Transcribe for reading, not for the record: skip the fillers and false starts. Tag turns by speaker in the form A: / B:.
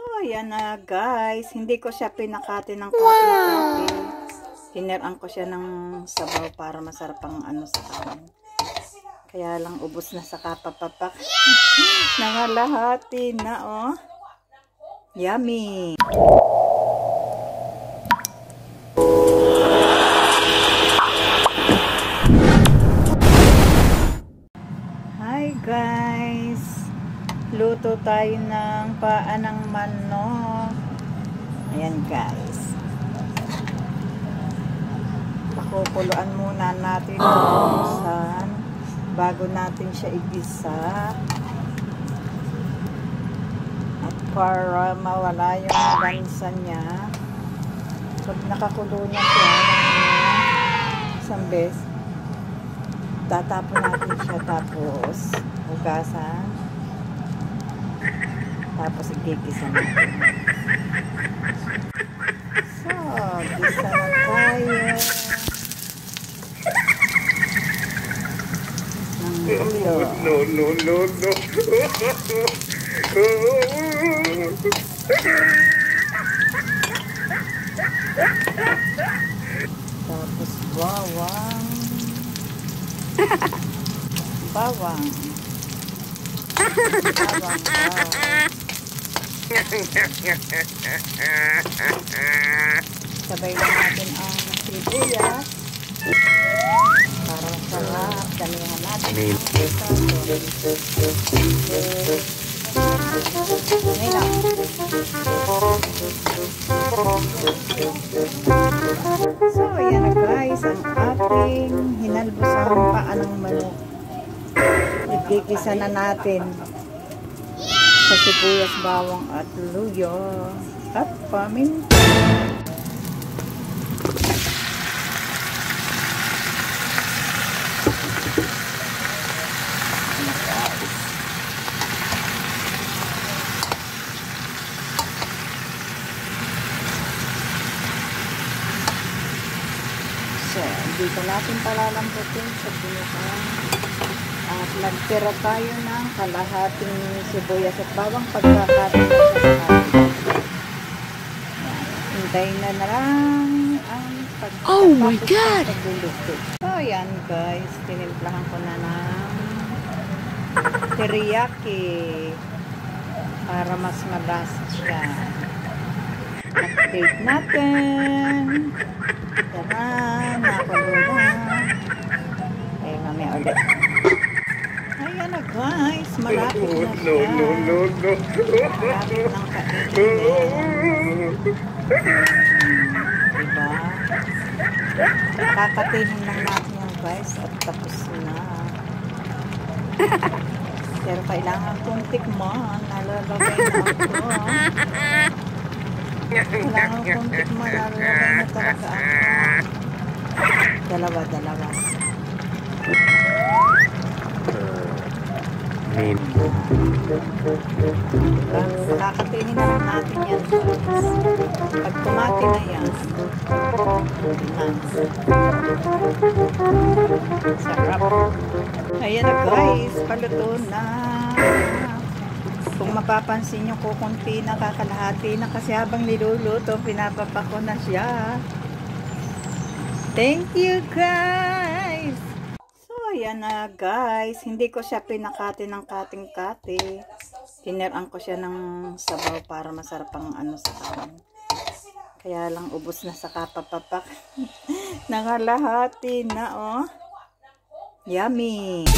A: Ayan na guys, hindi ko siya pinakati ng kati-kati. Tinirang ko siya ng sabaw para masarap ang ano sa kanin. Kaya lang ubos na sa kapapapak. Nangalahati na oh. Yummy! Hi guys! Luto tayo ng paa ng manok. Ayan guys. Pakukuluan muna natin ng bago natin siya igisa. At para mawala yung lansa niya. Pag nakakulo na siya isang beses, tatapon natin siya tapos hugasan. Tapos igigisa natin. So, gisa na tayo.
B: No.
A: Tapos bawang. Bawang. Sabay na natin ang sibuyas para masarap. Damihan natin ang so ayan na guys ang ating hinalbusang paa ng manok. Igigisa na natin sa sibuyas, bawang at luyo at paminta. So, dito natin palalamputin sa binukan. At nagtira tayo ng kalahating sibuyas at bawang pagkakati na siya sa kanin. Hintayin na lang ang pagkakapos.
B: Oh my God!
A: So, yan guys. Tinimplahan ko na ng teriyaki para mas malasa siya. Update natin. Tara, nakulo na. Eh, mamaya ulit. Ayan na guys, malapit na siya.
B: No.
A: Malapit ng kainin. Diba? Kakatihin lang natin yan guys at tapos na. Pero kailangan kong tikman. Nalalagay na ako. Kailangan kong tikman. Nalalagay na talaga ako. Dalawa. Kakatihin na natin yan. Pag kumati na yan, sarap. Ayan na guys, paluto na. Kung mapapansin nyo, kukunti na, kakalahati na kasi habang niluluto, pinapapako na siya. Thank you guys! Ayan na guys, hindi ko siya pinakati ng kating-kati. Tinirang ko siya ng sabaw para masarap ang ano sa kanin. Kaya lang ubos na sa kapapapak. Nangalahati na oh. Yummy!